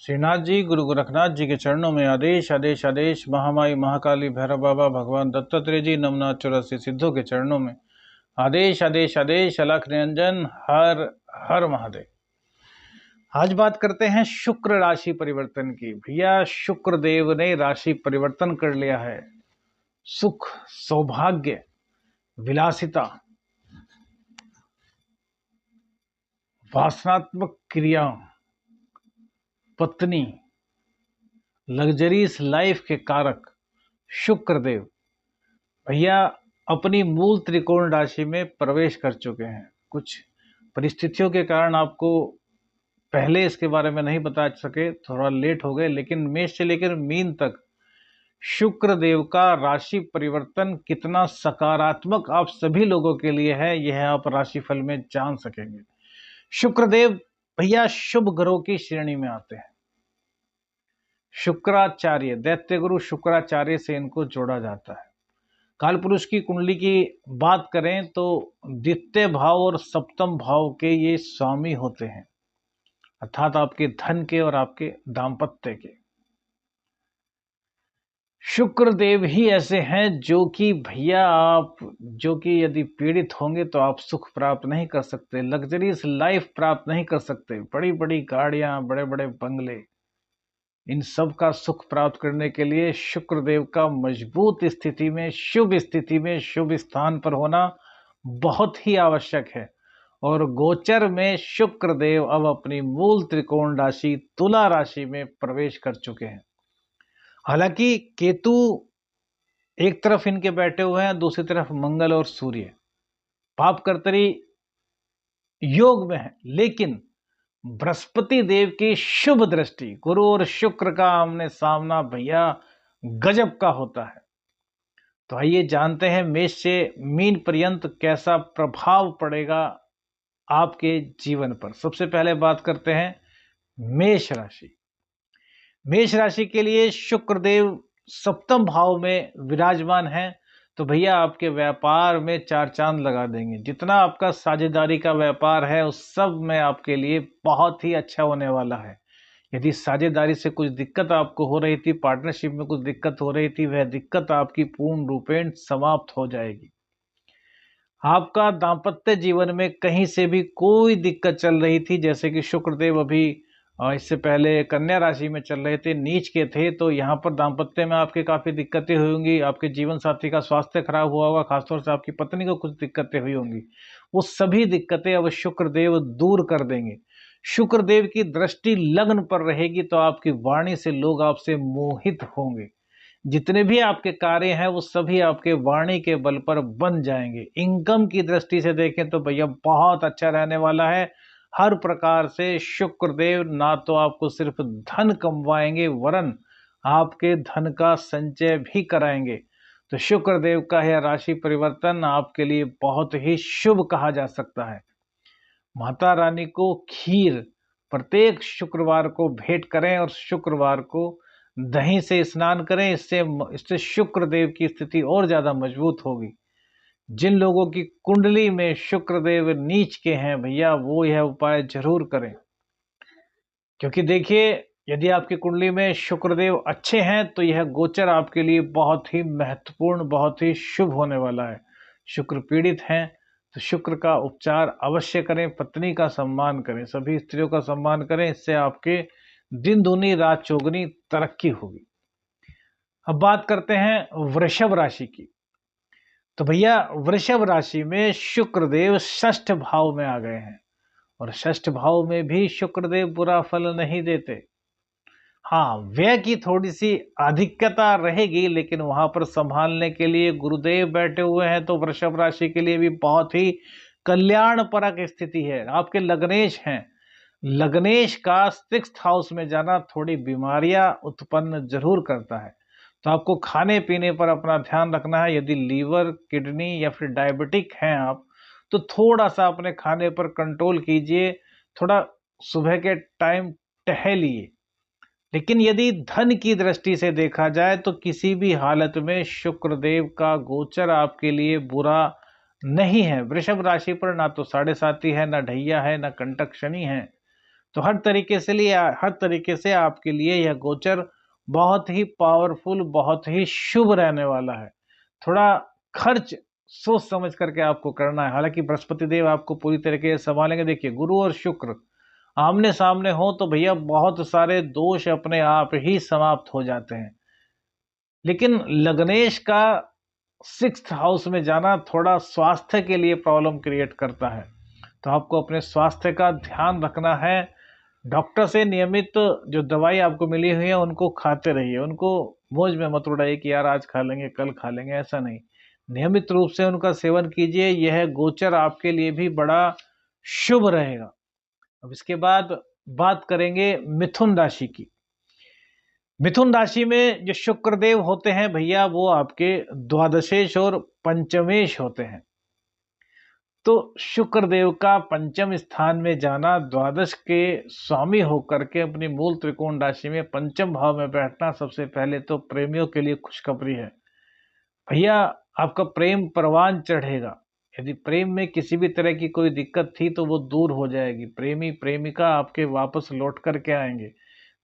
श्रीनाथ जी गुरु गोरखनाथ जी के चरणों में आदेश आदेश आदेश। महामाई महाकाली भैरव बाबा भगवान दत्तात्रेय जी नवनाथ 84 सिद्धों के चरणों में आदेश आदेश आदेश। अलख निरंजन हर हर महादेव। आज बात करते हैं शुक्र राशि परिवर्तन की। भैया शुक्र देव ने राशि परिवर्तन कर लिया है। सुख, सौभाग्य, विलासिता, वासनात्मक क्रिया, पत्नी, लग्जरीज लाइफ के कारक शुक्र देव भैया अपनी मूल त्रिकोण राशि में प्रवेश कर चुके हैं। कुछ परिस्थितियों के कारण आपको पहले इसके बारे में नहीं बता सके, थोड़ा लेट हो गए, लेकिन मेष से लेकर मीन तक शुक्र देव का राशि परिवर्तन कितना सकारात्मक आप सभी लोगों के लिए है, यह आप राशिफल में जान सकेंगे। शुक्र देव भैया शुभ ग्रहों की श्रेणी में आते हैं। शुक्राचार्य, दैत्य गुरु शुक्राचार्य से इनको जोड़ा जाता है। काल पुरुष की कुंडली की बात करें तो द्वितीय भाव और सप्तम भाव के ये स्वामी होते हैं, अर्थात आपके धन के और आपके दाम्पत्य के। शुक्र देव ही ऐसे हैं जो कि भैया आप जो कि यदि पीड़ित होंगे तो आप सुख प्राप्त नहीं कर सकते, लग्जरीज लाइफ प्राप्त नहीं कर सकते। बड़ी बड़ी गाड़ियां, बड़े बड़े बंगले, इन सब का सुख प्राप्त करने के लिए शुक्र देव का मजबूत स्थिति में, शुभ स्थिति में, शुभ स्थान पर होना बहुत ही आवश्यक है। और गोचर में शुक्र देव अब अपनी मूल त्रिकोण राशि तुला राशि में प्रवेश कर चुके हैं। हालांकि केतु एक तरफ इनके बैठे हुए हैं, दूसरी तरफ मंगल और सूर्य पाप कर्तरी योग में है, लेकिन बृहस्पति देव की शुभ दृष्टि, गुरु और शुक्र का आमने सामना भैया गजब का होता है। तो आइए जानते हैं मेष से मीन पर्यंत कैसा प्रभाव पड़ेगा आपके जीवन पर। सबसे पहले बात करते हैं मेष राशि। मेष राशि के लिए शुक्र देव सप्तम भाव में विराजमान है, तो भैया आपके व्यापार में चार चांद लगा देंगे। जितना आपका साझेदारी का व्यापार है उस सब में आपके लिए बहुत ही अच्छा होने वाला है। यदि साझेदारी से कुछ दिक्कत आपको हो रही थी, पार्टनरशिप में कुछ दिक्कत हो रही थी, वह दिक्कत आपकी पूर्ण रूपेण समाप्त हो जाएगी। आपका दाम्पत्य जीवन में कहीं से भी कोई दिक्कत चल रही थी, जैसे कि शुक्रदेव अभी इससे पहले कन्या राशि में चल रहे थे, नीच के थे, तो यहाँ पर दाम्पत्य में आपके काफ़ी दिक्कतें हुई होंगी। आपके जीवन साथी का स्वास्थ्य खराब हुआ होगा, खासतौर से आपकी पत्नी को कुछ दिक्कतें हुई होंगी। वो सभी दिक्कतें अब शुक्रदेव दूर कर देंगे। शुक्रदेव की दृष्टि लग्न पर रहेगी तो आपकी वाणी से लोग आपसे मोहित होंगे। जितने भी आपके कार्य हैं वो सभी आपके वाणी के बल पर बन जाएंगे। इनकम की दृष्टि से देखें तो भैया बहुत अच्छा रहने वाला है। हर प्रकार से शुक्रदेव ना तो आपको सिर्फ धन कमवाएंगे वरन आपके धन का संचय भी कराएंगे। तो शुक्रदेव का यह राशि परिवर्तन आपके लिए बहुत ही शुभ कहा जा सकता है। माता रानी को खीर प्रत्येक शुक्रवार को भेंट करें और शुक्रवार को दही से स्नान करें। इससे शुक्रदेव की स्थिति और ज्यादा मजबूत होगी। जिन लोगों की कुंडली में शुक्रदेव नीच के हैं भैया वो यह उपाय जरूर करें, क्योंकि देखिए यदि आपकी कुंडली में शुक्रदेव अच्छे हैं तो यह गोचर आपके लिए बहुत ही महत्वपूर्ण, बहुत ही शुभ होने वाला है। शुक्र पीड़ित हैं तो शुक्र का उपचार अवश्य करें, पत्नी का सम्मान करें, सभी स्त्रियों का सम्मान करें, इससे आपके दिन दूनी रात चौगुनी तरक्की होगी। अब बात करते हैं वृषभ राशि की। तो भैया वृषभ राशि में शुक्रदेव षष्ठ भाव में आ गए हैं, और षष्ठ भाव में भी शुक्रदेव बुरा फल नहीं देते। हाँ, व्यय की थोड़ी सी अधिकता रहेगी, लेकिन वहां पर संभालने के लिए गुरुदेव बैठे हुए हैं, तो वृषभ राशि के लिए भी बहुत ही कल्याणपरक स्थिति है। आपके लग्नेश हैं, लग्नेश का 6th हाउस में जाना थोड़ी बीमारियां उत्पन्न जरूर करता है, तो आपको खाने पीने पर अपना ध्यान रखना है। यदि लीवर, किडनी या फिर डायबिटिक हैं आप, तो थोड़ा सा अपने खाने पर कंट्रोल कीजिए, थोड़ा सुबह के टाइम टहलिए। लेकिन यदि धन की दृष्टि से देखा जाए तो किसी भी हालत में शुक्रदेव का गोचर आपके लिए बुरा नहीं है। वृषभ राशि पर ना तो साढ़े साती है, ना ढैया है, ना कंटक शनि है, तो हर तरीके से आपके लिए यह गोचर बहुत ही पावरफुल, बहुत ही शुभ रहने वाला है। थोड़ा खर्च सोच समझ करके आपको करना है। हालांकि बृहस्पति देव आपको पूरी तरीके से संभालेंगे। देखिए, गुरु और शुक्र आमने सामने हो तो भैया बहुत सारे दोष अपने आप ही समाप्त हो जाते हैं। लेकिन लग्नेश का 6th हाउस में जाना थोड़ा स्वास्थ्य के लिए प्रॉब्लम क्रिएट करता है। तो आपको अपने स्वास्थ्य का ध्यान रखना है। डॉक्टर से नियमित जो दवाई आपको मिली हुई है उनको खाते रहिए। उनको मौज में मत उड़ाइए कि यार आज खा लेंगे, कल खा लेंगे, ऐसा नहीं। नियमित रूप से उनका सेवन कीजिए। यह गोचर आपके लिए भी बड़ा शुभ रहेगा। अब इसके बाद बात करेंगे मिथुन राशि की। मिथुन राशि में जो शुक्रदेव होते हैं भैया, वो आपके द्वादशेश और पंचमेश होते हैं। तो शुक्रदेव का पंचम स्थान में जाना, द्वादश के स्वामी होकर के अपनी मूल त्रिकोण राशि में पंचम भाव में बैठना, सबसे पहले तो प्रेमियों के लिए खुशखबरी है। भैया आपका प्रेम परवान चढ़ेगा। यदि प्रेम में किसी भी तरह की कोई दिक्कत थी तो वो दूर हो जाएगी। प्रेमी प्रेमिका आपके वापस लौट करके आएंगे।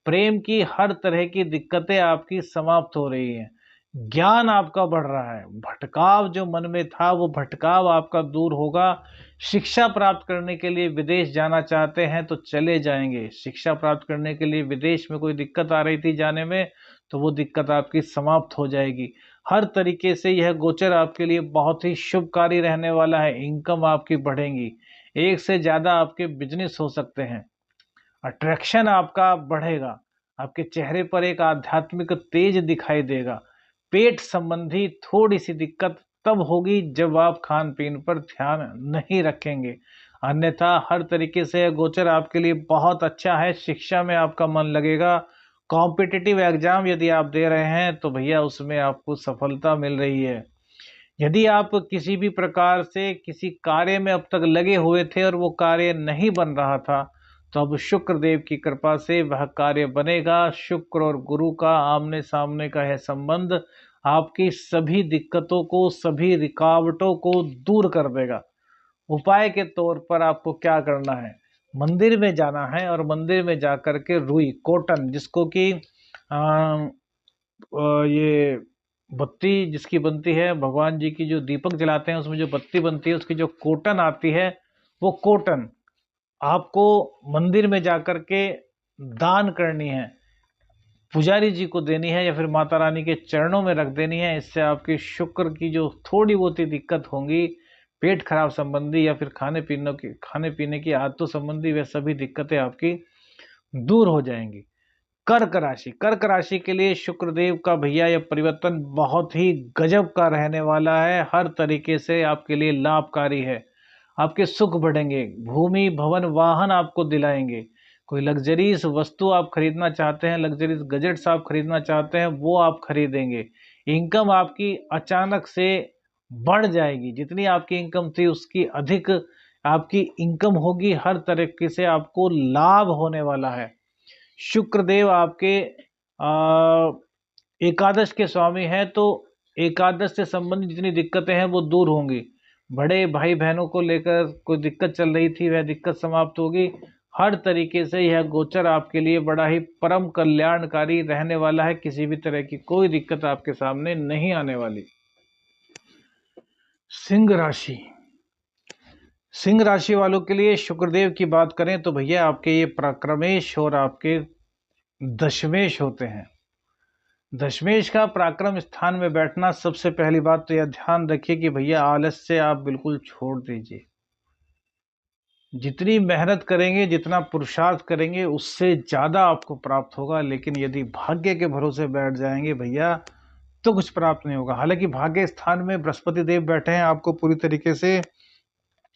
प्रेम की हर तरह की दिक्कतें आपकी समाप्त हो रही हैं। ज्ञान आपका बढ़ रहा है। भटकाव जो मन में था वो भटकाव आपका दूर होगा। शिक्षा प्राप्त करने के लिए विदेश जाना चाहते हैं तो चले जाएंगे। शिक्षा प्राप्त करने के लिए विदेश में कोई दिक्कत आ रही थी जाने में, तो वो दिक्कत आपकी समाप्त हो जाएगी। हर तरीके से यह गोचर आपके लिए बहुत ही शुभकारी रहने वाला है। इनकम आपकी बढ़ेगी। एक से ज्यादा आपके बिजनेस हो सकते हैं। अट्रैक्शन आपका बढ़ेगा। आपके चेहरे पर एक आध्यात्मिक तेज दिखाई देगा। पेट संबंधी थोड़ी सी दिक्कत तब होगी जब आप खान पीन पर ध्यान नहीं रखेंगे। अन्यथा हर तरीके से गोचर आपके लिए बहुत अच्छा है। शिक्षा में आपका मन लगेगा। कॉम्पिटिटिव एग्जाम यदि आप दे रहे हैं तो भैया उसमें आपको सफलता मिल रही है। यदि आप किसी भी प्रकार से किसी कार्य में अब तक लगे हुए थे और वो कार्य नहीं बन रहा था, तो अब शुक्र देव की कृपा से वह कार्य बनेगा। शुक्र और गुरु का आमने सामने का है संबंध आपकी सभी दिक्कतों को, सभी रुकावटों को दूर कर देगा। उपाय के तौर पर आपको क्या करना है, मंदिर में जाना है और मंदिर में जाकर के रुई कॉटन, जिसको कि ये बत्ती जिसकी बनती है, भगवान जी की जो दीपक जलाते हैं उसमें जो बत्ती बनती है उसकी जो कॉटन आती है, वो कॉटन आपको मंदिर में जाकर के दान करनी है। पुजारी जी को देनी है या फिर माता रानी के चरणों में रख देनी है। इससे आपकी शुक्र की जो थोड़ी बहुत ही दिक्कत होंगी, पेट खराब संबंधी या फिर खाने पीने की आदतों संबंधी, वे सभी दिक्कतें आपकी दूर हो जाएंगी। कर्क राशि के लिए शुक्रदेव का भैया यह परिवर्तन बहुत ही गजब का रहने वाला है। हर तरीके से आपके लिए लाभकारी है। आपके सुख बढ़ेंगे। भूमि भवन वाहन आपको दिलाएंगे। कोई लग्जरीज वस्तु आप खरीदना चाहते हैं, लग्जरीज गजेट्स आप खरीदना चाहते हैं, वो आप खरीदेंगे। इनकम आपकी अचानक से बढ़ जाएगी। जितनी आपकी इनकम थी उसकी अधिक आपकी इनकम होगी। हर तरीके से आपको लाभ होने वाला है। शुक्रदेव आपके एकादश के स्वामी हैं, तो एकादश से संबंधित जितनी दिक्कतें हैं वो दूर होंगी। बड़े भाई बहनों को लेकर कोई दिक्कत चल रही थी, वह दिक्कत समाप्त होगी। हर तरीके से यह गोचर आपके लिए बड़ा ही परम कल्याणकारी रहने वाला है। किसी भी तरह की कोई दिक्कत आपके सामने नहीं आने वाली। सिंह राशि, सिंह राशि वालों के लिए शुक्रदेव की बात करें तो भैया आपके ये पराक्रमेश और आपके दशमेश होते हैं। दशमेश का पराक्रम स्थान में बैठना, सबसे पहली बात तो यह ध्यान रखिए कि भैया आलस्य आप बिल्कुल छोड़ दीजिए। जितनी मेहनत करेंगे, जितना पुरुषार्थ करेंगे, उससे ज्यादा आपको प्राप्त होगा। लेकिन यदि भाग्य के भरोसे बैठ जाएंगे भैया तो कुछ प्राप्त नहीं होगा। हालांकि भाग्य स्थान में बृहस्पति देव बैठे हैं, आपको पूरी तरीके से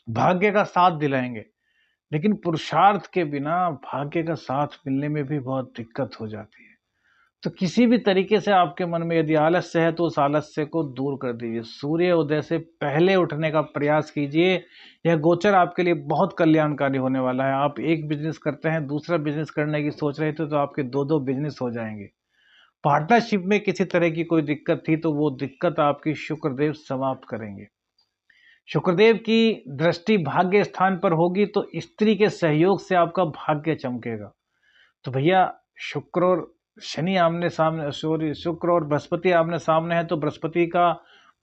भाग्य का साथ दिलाएंगे। लेकिन पुरुषार्थ के बिना भाग्य का साथ मिलने में भी बहुत दिक्कत हो जाती है। तो किसी भी तरीके से आपके मन में यदि आलस्य है तो उस आलस्य को दूर कर दीजिए। सूर्य उदय से पहले उठने का प्रयास कीजिए। यह गोचर आपके लिए बहुत कल्याणकारी होने वाला है। आप एक बिजनेस करते हैं, दूसरा बिजनेस करने की सोच रहे थे तो आपके दो दो बिजनेस हो जाएंगे। पार्टनरशिप में किसी तरह की कोई दिक्कत थी तो वो दिक्कत आपकी शुक्रदेव समाप्त करेंगे। शुक्रदेव की दृष्टि भाग्य स्थान पर होगी तो स्त्री के सहयोग से आपका भाग्य चमकेगा। तो भैया शुक्र और शनि आमने सामने, सॉरी, शुक्र और बृहस्पति आमने सामने है, तो बृहस्पति का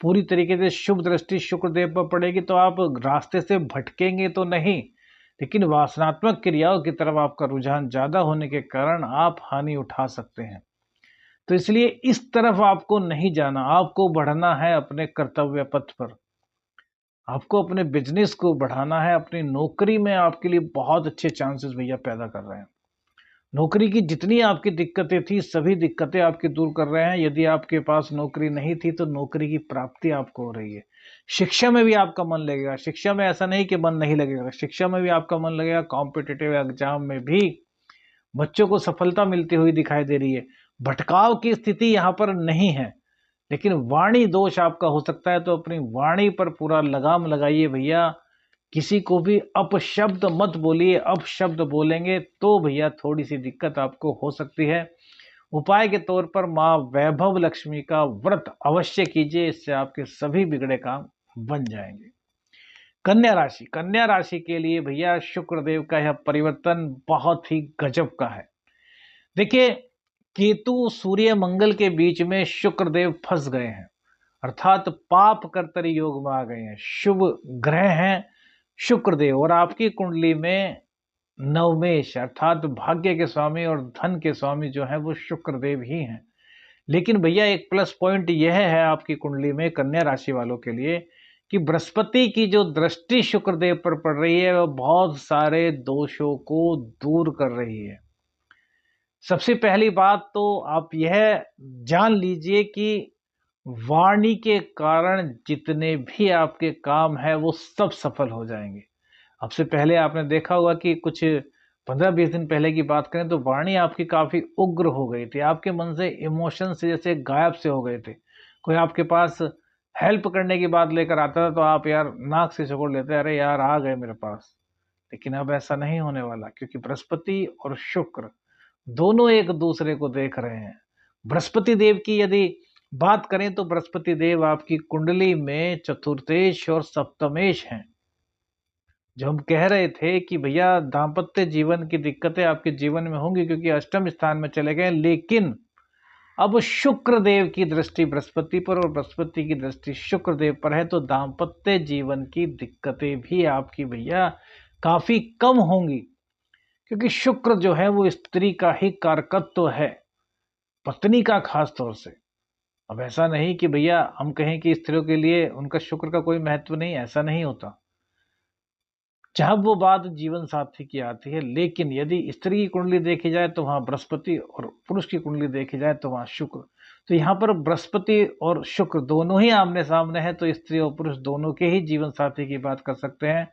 पूरी तरीके से शुभ दृष्टि शुक्रदेव पर पड़ेगी, तो आप रास्ते से भटकेंगे तो नहीं, लेकिन वासनात्मक क्रियाओं की तरफ आपका रुझान ज्यादा होने के कारण आप हानि उठा सकते हैं। तो इसलिए इस तरफ आपको नहीं जाना, आपको बढ़ना है अपने कर्तव्य पथ पर, आपको अपने बिजनेस को बढ़ाना है। अपनी नौकरी में आपके लिए बहुत अच्छे चांसेस भैया पैदा कर रहे हैं। नौकरी की जितनी आपकी दिक्कतें थी सभी दिक्कतें आपकी दूर कर रहे हैं। यदि आपके पास नौकरी नहीं थी तो नौकरी की प्राप्ति आपको हो रही है। शिक्षा में भी आपका मन लगेगा, शिक्षा में ऐसा नहीं कि मन नहीं लगेगा, शिक्षा में भी आपका मन लगेगा। कॉम्पिटिटिव एग्जाम में भी बच्चों को सफलता मिलती हुई दिखाई दे रही है। भटकाव की स्थिति यहाँ पर नहीं है, लेकिन वाणी दोष आपका हो सकता है, तो अपनी वाणी पर पूरा लगाम लगाइए भैया। किसी को भी अपशब्द मत बोलिए, अपशब्द बोलेंगे तो भैया थोड़ी सी दिक्कत आपको हो सकती है। उपाय के तौर पर माँ वैभव लक्ष्मी का व्रत अवश्य कीजिए, इससे आपके सभी बिगड़े काम बन जाएंगे। कन्या राशि, कन्या राशि के लिए भैया शुक्रदेव का यह परिवर्तन बहुत ही गजब का है। देखिए, केतु सूर्य मंगल के बीच में शुक्रदेव फंस गए हैं, अर्थात पाप कर्तरी योग में आ गए हैं। शुभ ग्रह हैं शुक्रदेव, और आपकी कुंडली में नवमेश अर्थात भाग्य के स्वामी और धन के स्वामी जो है वो शुक्रदेव ही हैं। लेकिन भैया एक प्लस पॉइंट यह है आपकी कुंडली में कन्या राशि वालों के लिए कि बृहस्पति की जो दृष्टि शुक्रदेव पर पड़ रही है वह बहुत सारे दोषों को दूर कर रही है। सबसे पहली बात तो आप यह जान लीजिए कि वाणी के कारण जितने भी आपके काम है वो सब सफल हो जाएंगे। अब से पहले आपने देखा होगा कि कुछ 15-20 दिन पहले की बात करें तो वाणी आपकी काफी उग्र हो गई थी, आपके मन से इमोशन से जैसे गायब से हो गए थे। कोई आपके पास हेल्प करने की बात लेकर आता था तो आप यार नाक से सिकोड़ लेते, अरे यार आ गए मेरे पास। लेकिन अब ऐसा नहीं होने वाला, क्योंकि बृहस्पति और शुक्र दोनों एक दूसरे को देख रहे हैं। बृहस्पति देव की यदि बात करें तो बृहस्पति देव आपकी कुंडली में चतुर्थेश और सप्तमेश हैं। जो हम कह रहे थे कि भैया दाम्पत्य जीवन की दिक्कतें आपके जीवन में होंगी क्योंकि अष्टम स्थान में चले गए, लेकिन अब शुक्र देव की दृष्टि बृहस्पति पर और बृहस्पति की दृष्टि शुक्र देव पर है, तो दाम्पत्य जीवन की दिक्कतें भी आपकी भैया काफी कम होंगी, क्योंकि शुक्र जो है वो स्त्री का ही कारकत्व है, पत्नी का खास तौर से। अब ऐसा नहीं कि भैया हम कहें कि स्त्रियों के लिए उनका शुक्र का कोई महत्व नहीं, ऐसा नहीं होता। जब वो बात जीवन साथी की आती है, लेकिन यदि स्त्री की कुंडली देखी जाए तो वहां बृहस्पति और पुरुष की कुंडली देखी जाए तो वहां शुक्र। तो यहाँ पर बृहस्पति और शुक्र दोनों ही आमने सामने हैं, तो स्त्री और पुरुष दोनों के ही जीवन साथी की बात कर सकते हैं।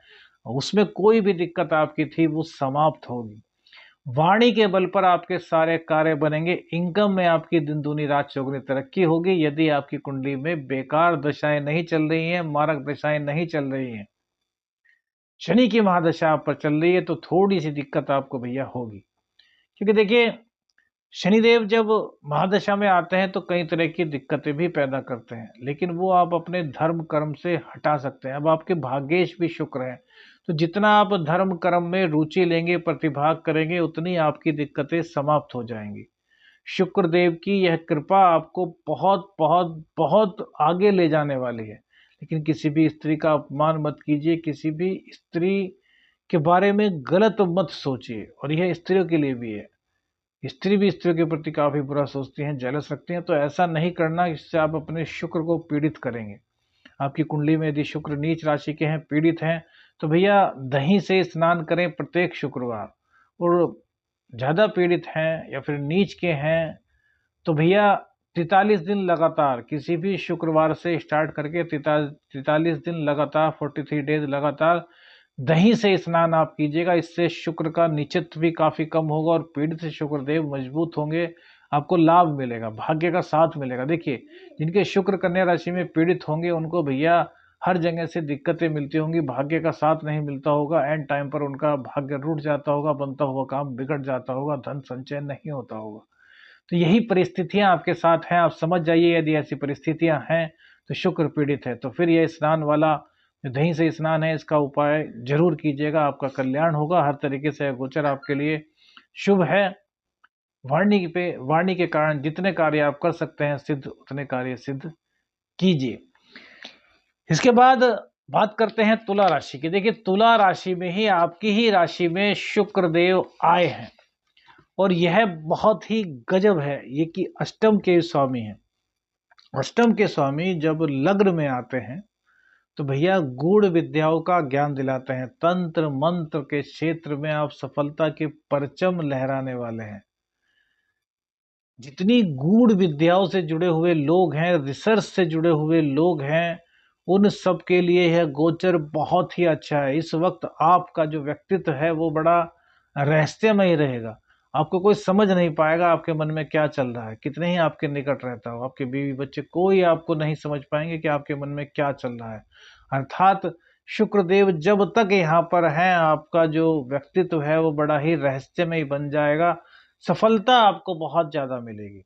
उसमें कोई भी दिक्कत आपकी थी वो समाप्त होगी। वाणी के बल पर आपके सारे कार्य बनेंगे। इनकम में आपकी दिन दूनी रात चौगुनी तरक्की होगी। यदि आपकी कुंडली में बेकार दशाएं नहीं चल रही हैं, मारक दशाएं नहीं चल रही हैं, शनि की महादशा आप पर चल रही है, तो थोड़ी सी दिक्कत आपको भैया होगी। क्योंकि देखिए, शनिदेव जब महादशा में आते हैं तो कई तरह की दिक्कतें भी पैदा करते हैं, लेकिन वो आप अपने धर्म कर्म से हटा सकते हैं। अब आपके भाग्येश भी शुक्र है, तो जितना आप धर्म कर्म में रुचि लेंगे, प्रतिभाग करेंगे, उतनी आपकी दिक्कतें समाप्त हो जाएंगी। शुक्र देव की यह कृपा आपको बहुत बहुत बहुत आगे ले जाने वाली है। लेकिन किसी भी स्त्री का अपमान मत कीजिए, किसी भी स्त्री के बारे में गलत मत सोचिए, और यह स्त्रियों के लिए भी है। स्त्री भी स्त्रियों के प्रति काफी बुरा सोचती हैं, जेलस रखती हैं, तो ऐसा नहीं करना, इससे आप अपने शुक्र को पीड़ित करेंगे। आपकी कुंडली में यदि शुक्र नीच राशि के हैं, पीड़ित हैं, तो भैया दही से स्नान करें प्रत्येक शुक्रवार। और ज्यादा पीड़ित हैं या फिर नीच के हैं तो भैया 43 दिन लगातार, किसी भी शुक्रवार से स्टार्ट करके 43 दिन लगातार, 43 डेज लगातार दही से स्नान आप कीजिएगा। इससे शुक्र का नीचत्व भी काफी कम होगा और पीड़ित से शुक्रदेव मजबूत होंगे, आपको लाभ मिलेगा, भाग्य का साथ मिलेगा। देखिए, जिनके शुक्र कन्या राशि में पीड़ित होंगे उनको भैया हर जगह से दिक्कतें मिलती होंगी, भाग्य का साथ नहीं मिलता होगा, एंड टाइम पर उनका भाग्य रूठ जाता होगा, बनता हुआ काम बिगड़ जाता होगा, धन संचय नहीं होता होगा। तो यही परिस्थितियां आपके साथ हैं, आप समझ जाइए। यदि ऐसी परिस्थितियां हैं तो शुक्र पीड़ित है, तो फिर यह स्नान वाला जो दही से स्नान है इसका उपाय जरूर कीजिएगा, आपका कल्याण होगा। हर तरीके से गोचर आपके लिए शुभ है। वाणी के कारण जितने कार्य आप कर सकते हैं सिद्ध, उतने कार्य सिद्ध कीजिए। इसके बाद बात करते हैं तुला राशि की। देखिए तुला राशि में ही, आपकी ही राशि में शुक्र देव आए हैं और यह बहुत ही गजब है, ये कि अष्टम के स्वामी हैं। अष्टम के स्वामी जब लग्न में आते हैं तो भैया गूढ़ विद्याओं का ज्ञान दिलाते हैं। तंत्र मंत्र के क्षेत्र में आप सफलता के परचम लहराने वाले हैं। जितनी गूढ़ विद्याओं से जुड़े हुए लोग हैं, रिसर्च से जुड़े हुए लोग हैं, उन सब के लिए यह गोचर बहुत ही अच्छा है। इस वक्त आपका जो व्यक्तित्व है वो बड़ा रहस्यमय रहेगा। आपको कोई समझ नहीं पाएगा आपके मन में क्या चल रहा है, कितने ही आपके निकट रहता हो, आपके बीवी बच्चे, कोई आपको नहीं समझ पाएंगे कि आपके मन में क्या चल रहा है। अर्थात शुक्रदेव जब तक यहाँ पर हैं, आपका जो व्यक्तित्व है वो बड़ा ही रहस्यमय बन जाएगा। सफलता आपको बहुत ज्यादा मिलेगी।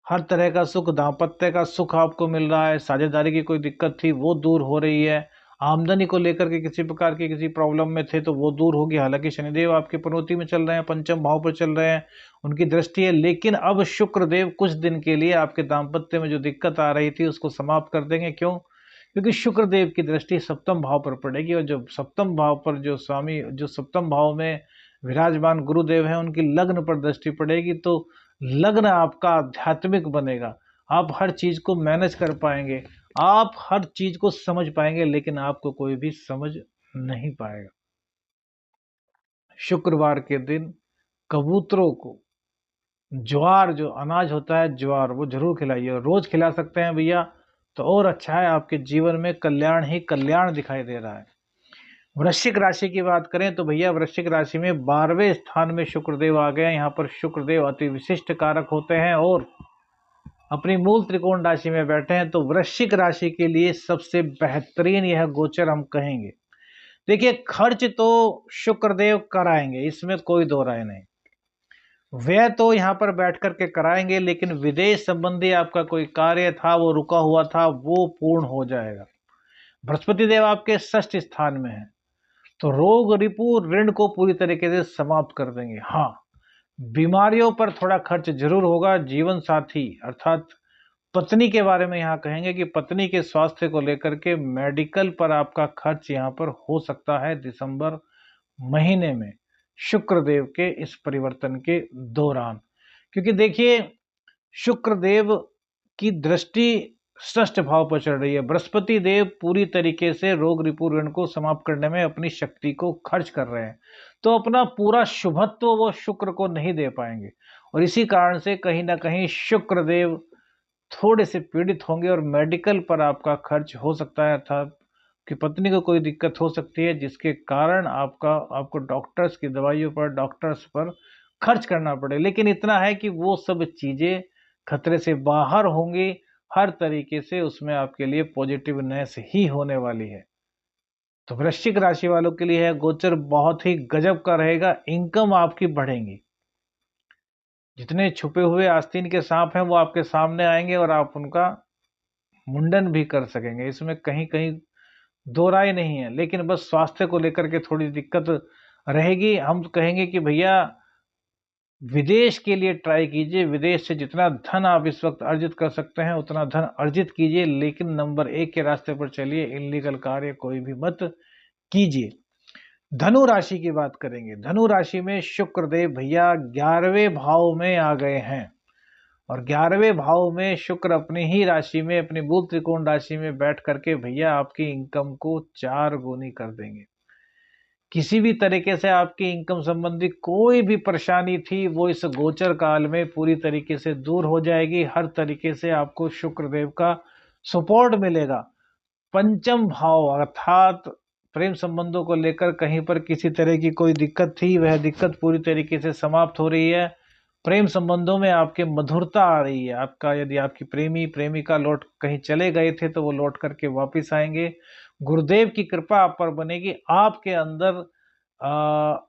हर तरह का सुख, दाम्पत्य का सुख आपको मिल रहा है। साझेदारी की कोई दिक्कत थी वो दूर हो रही है। आमदनी को लेकर के किसी प्रकार की किसी प्रॉब्लम में थे तो वो दूर होगी। हालांकि शनिदेव आपके पनौती में चल रहे हैं, पंचम भाव पर चल रहे हैं, उनकी दृष्टि है, लेकिन अब शुक्रदेव कुछ दिन के लिए आपके दाम्पत्य में जो दिक्कत आ रही थी उसको समाप्त कर देंगे। क्यों? क्योंकि शुक्रदेव की दृष्टि सप्तम भाव पर पड़ेगी और जो सप्तम भाव पर जो स्वामी, जो सप्तम भाव में विराजमान गुरुदेव हैं, उनकी लग्न पर दृष्टि पड़ेगी तो लग्न आपका आध्यात्मिक बनेगा। आप हर चीज को मैनेज कर पाएंगे, आप हर चीज को समझ पाएंगे, लेकिन आपको कोई भी समझ नहीं पाएगा। शुक्रवार के दिन कबूतरों को ज्वार, जो अनाज होता है ज्वार, वो जरूर खिलाइए। रोज खिला सकते हैं भैया तो और अच्छा है, आपके जीवन में कल्याण ही कल्याण दिखाई दे रहा है। वृश्चिक राशि की बात करें तो भैया वृश्चिक राशि में 12वें स्थान में शुक्रदेव आ गए। यहाँ पर शुक्रदेव अति विशिष्ट कारक होते हैं और अपनी मूल त्रिकोण राशि में बैठे हैं, तो वृश्चिक राशि के लिए सबसे बेहतरीन यह गोचर हम कहेंगे। देखिए खर्च तो शुक्रदेव कराएंगे, इसमें कोई दो राय नहीं। व्यय तो यहाँ पर बैठ करके कराएंगे, लेकिन विदेश संबंधी आपका कोई कार्य था वो रुका हुआ था, वो पूर्ण हो जाएगा। बृहस्पति देव आपके षष्ठ स्थान में है तो रोग रिपु ऋण को पूरी तरीके से समाप्त कर देंगे। हाँ, बीमारियों पर थोड़ा खर्च जरूर होगा। जीवन साथी अर्थात पत्नी के बारे में यहाँ कहेंगे कि पत्नी के स्वास्थ्य को लेकर के मेडिकल पर आपका खर्च यहाँ पर हो सकता है दिसंबर महीने में, शुक्रदेव के इस परिवर्तन के दौरान। क्योंकि देखिए शुक्रदेव की दृष्टि षष्ठ भाव पर चल रही है। बृहस्पति देव पूरी तरीके से रोग रिपु ऋण को समाप्त करने में अपनी शक्ति को खर्च कर रहे हैं, तो अपना पूरा शुभत्व वो शुक्र को नहीं दे पाएंगे और इसी कारण से कहीं ना कहीं शुक्रदेव थोड़े से पीड़ित होंगे और मेडिकल पर आपका खर्च हो सकता है। अर्थात कि पत्नी को कोई दिक्कत हो सकती है जिसके कारण आपको डॉक्टर्स की दवाइयों पर, डॉक्टर्स पर खर्च करना पड़े। लेकिन इतना है कि वो सब चीजें खतरे से बाहर होंगी। हर तरीके से उसमें आपके लिए पॉजिटिवनेस ही होने वाली है। तो वृश्चिक राशि वालों के लिए गोचर बहुत ही गजब का रहेगा। इनकम आपकी बढ़ेंगी। जितने छुपे हुए आस्तीन के सांप हैं वो आपके सामने आएंगे और आप उनका मुंडन भी कर सकेंगे। इसमें कहीं कहीं दो राय नहीं है। लेकिन बस स्वास्थ्य को लेकर के थोड़ी दिक्कत रहेगी। हम कहेंगे कि भैया विदेश के लिए ट्राई कीजिए। विदेश से जितना धन आप इस वक्त अर्जित कर सकते हैं उतना धन अर्जित कीजिए, लेकिन नंबर 1 के रास्ते पर चलिए। इलीगल कार्य कोई भी मत कीजिए। धनु राशि की बात करेंगे। धनु राशि में शुक्रदेव भैया 11वें भाव में आ गए हैं और 11वें भाव में शुक्र अपनी ही राशि में, अपनी मूल त्रिकोण राशि में बैठ करके भैया आपकी इनकम को 4 गुनी कर देंगे। किसी भी तरीके से आपकी इनकम संबंधी कोई भी परेशानी थी वो इस गोचर काल में पूरी तरीके से दूर हो जाएगी। हर तरीके से आपको शुक्रदेव का सपोर्ट मिलेगा। पंचम भाव अर्थात प्रेम संबंधों को लेकर कहीं पर किसी तरह की कोई दिक्कत थी, वह दिक्कत पूरी तरीके से समाप्त हो रही है। प्रेम संबंधों में आपके मधुरता आ रही है। आपका यदि आपकी प्रेमी प्रेमिका लौट कहीं चले गए थे तो वो लौट करके वापिस आएंगे। गुरुदेव की कृपा आप पर बनेगी। आपके अंदर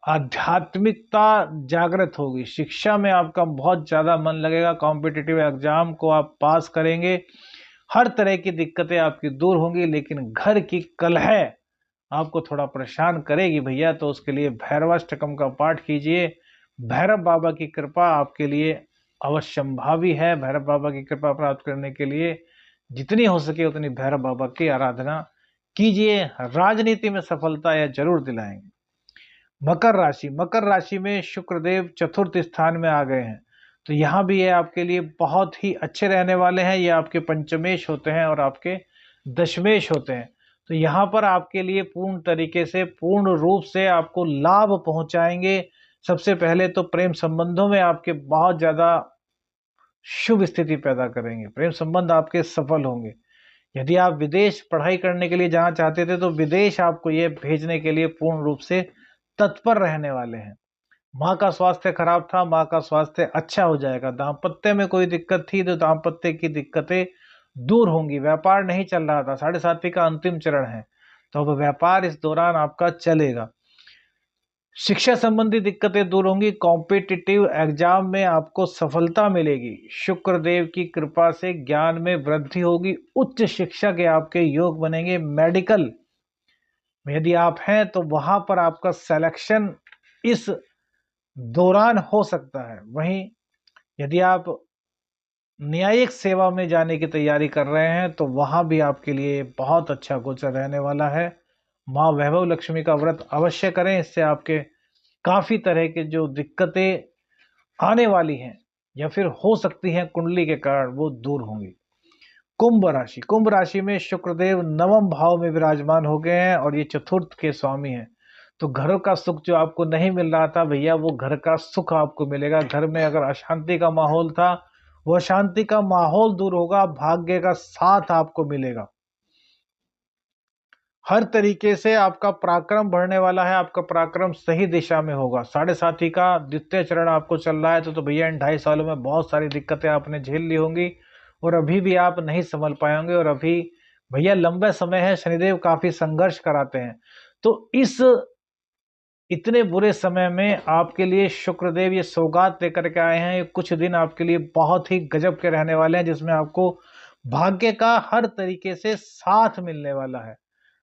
आध्यात्मिकता जागृत होगी। शिक्षा में आपका बहुत ज्यादा मन लगेगा। कॉम्पिटिटिव एग्जाम को आप पास करेंगे। हर तरह की दिक्कतें आपकी दूर होंगी, लेकिन घर की कलह आपको थोड़ा परेशान करेगी भैया, तो उसके लिए भैरवाष्टकम का पाठ कीजिए। भैरव बाबा की कृपा आपके लिए अवश्यंभावी है। भैरव बाबा की कृपा प्राप्त करने के लिए जितनी हो सके उतनी भैरव बाबा की आराधना कीजिए। राजनीति में सफलता यह जरूर दिलाएंगे। मकर राशि, मकर राशि में शुक्रदेव चतुर्थ स्थान में आ गए हैं, तो यहाँ भी ये आपके लिए बहुत ही अच्छे रहने वाले हैं। ये आपके पंचमेश होते हैं और आपके दशमेश होते हैं, तो यहाँ पर आपके लिए पूर्ण तरीके से, पूर्ण रूप से आपको लाभ पहुंचाएंगे। सबसे पहले तो प्रेम संबंधों में आपके बहुत ज्यादा शुभ स्थिति पैदा करेंगे, प्रेम संबंध आपके सफल होंगे। यदि आप विदेश पढ़ाई करने के लिए जाना चाहते थे, तो विदेश आपको ये भेजने के लिए पूर्ण रूप से तत्पर रहने वाले हैं। माँ का स्वास्थ्य खराब था, माँ का स्वास्थ्य अच्छा हो जाएगा। दाम्पत्य में कोई दिक्कत थी तो दाम्पत्य की दिक्कतें दूर होंगी। व्यापार नहीं चल रहा था, 7.5 का अंतिम चरण है, तो अब व्यापार इस दौरान आपका चलेगा। शिक्षा संबंधी दिक्कतें दूर होंगी। कॉम्पिटिटिव एग्जाम में आपको सफलता मिलेगी। शुक्रदेव की कृपा से ज्ञान में वृद्धि होगी। उच्च शिक्षा के आपके योग बनेंगे। मेडिकल में यदि आप हैं तो वहां पर आपका सिलेक्शन इस दौरान हो सकता है। वहीं यदि आप न्यायिक सेवा में जाने की तैयारी कर रहे हैं तो वहां भी आपके लिए बहुत अच्छा गोचर रहने वाला है। माँ वैभव लक्ष्मी का व्रत अवश्य करें, इससे आपके काफी तरह के जो दिक्कतें आने वाली हैं या फिर हो सकती हैं कुंडली के कारण, वो दूर होंगी। कुंभ राशि, कुंभ राशि में शुक्रदेव नवम भाव में विराजमान हो गए हैं और ये चतुर्थ के स्वामी हैं, तो घर का सुख जो आपको नहीं मिल रहा था भैया, वो घर का सुख आपको मिलेगा। घर में अगर अशांति का माहौल था, वो अशांति का माहौल दूर होगा। भाग्य का साथ आपको मिलेगा। हर तरीके से आपका पराक्रम बढ़ने वाला है। आपका पराक्रम सही दिशा में होगा। 7.5 का द्वितीय चरण आपको चल रहा है, तो भैया इन 2.5 सालों में बहुत सारी दिक्कतें आपने झेल ली होंगी और अभी भी आप नहीं संभल पाएंगे। और अभी भैया लंबे समय है, शनिदेव काफी संघर्ष कराते हैं, तो इस इतने बुरे समय में आपके लिए शुक्रदेव ये सौगात लेकर के आए हैं। ये कुछ दिन आपके लिए बहुत ही गजब के रहने वाले हैं, जिसमें आपको भाग्य का हर तरीके से साथ मिलने वाला है।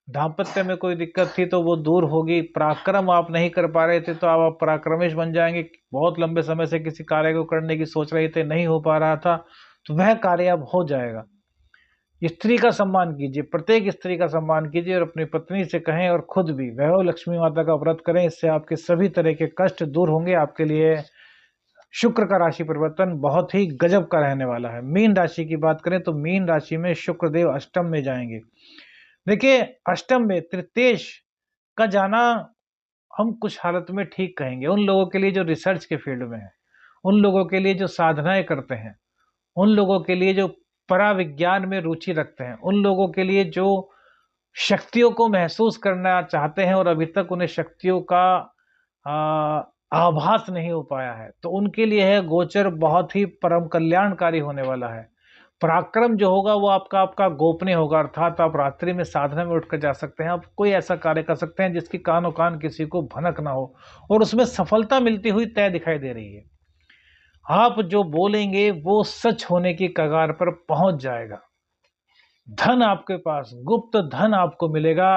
दाम्पत्य में कोई दिक्कत थी तो वो दूर होगी। पराक्रम आप नहीं कर पा रहे थे तो आप पराक्रमेश बन जाएंगे। बहुत लंबे समय से किसी कार्य को करने की सोच रहे थे, नहीं हो पा रहा था, तो वह कार्य अब हो जाएगा। स्त्री का सम्मान कीजिए, प्रत्येक स्त्री का सम्मान कीजिए और अपनी पत्नी से कहें और खुद भी वैभव लक्ष्मी माता का व्रत करें। इससे आपके सभी तरह के कष्ट दूर होंगे। आपके लिए शुक्र का राशि परिवर्तन बहुत ही गजब का रहने वाला है। मीन राशि की बात करें तो मीन राशि में शुक्रदेव अष्टम में जाएंगे। देखिए, अष्टम में तृतीयेश का जाना हम कुछ हालत में ठीक कहेंगे। उन लोगों के लिए जो रिसर्च के फील्ड में है, उन लोगों के लिए जो साधनाएं करते हैं, उन लोगों के लिए जो पराविज्ञान में रुचि रखते हैं, उन लोगों के लिए जो शक्तियों को महसूस करना चाहते हैं और अभी तक उन्हें शक्तियों का आ, आभास नहीं हो पाया है, तो उनके लिए है गोचर बहुत ही परम कल्याणकारी होने वाला है। पराक्रम जो होगा वो आपका आपका गोपनीय होगा, अर्थात आप रात्रि में साधना में उठकर जा सकते हैं। आप कोई ऐसा कार्य कर सकते हैं जिसकी कानो कान किसी को भनक ना हो और उसमें सफलता मिलती हुई तय दिखाई दे रही है। आप जो बोलेंगे वो सच होने की कगार पर पहुंच जाएगा। धन आपके पास, गुप्त धन आपको मिलेगा।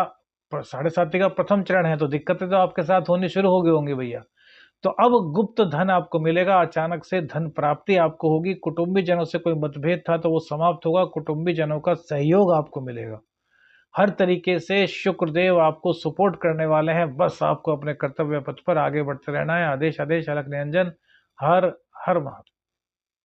7.5 का प्रथम चरण है, तो दिक्कतें तो आपके साथ होनी शुरू हो गई होंगी भैया, तो अब गुप्त धन आपको मिलेगा। अचानक से धन प्राप्ति आपको होगी। कुटुंबी जनों से कोई मतभेद था तो वो समाप्त होगा। कुटुंबी जनों का सहयोग आपको मिलेगा। हर तरीके से शुक्रदेव आपको सपोर्ट करने वाले हैं। बस आपको अपने कर्तव्य पथ पर आगे बढ़ते रहना है। आदेश आदेश अलख निरंजन। हर हर महादेव।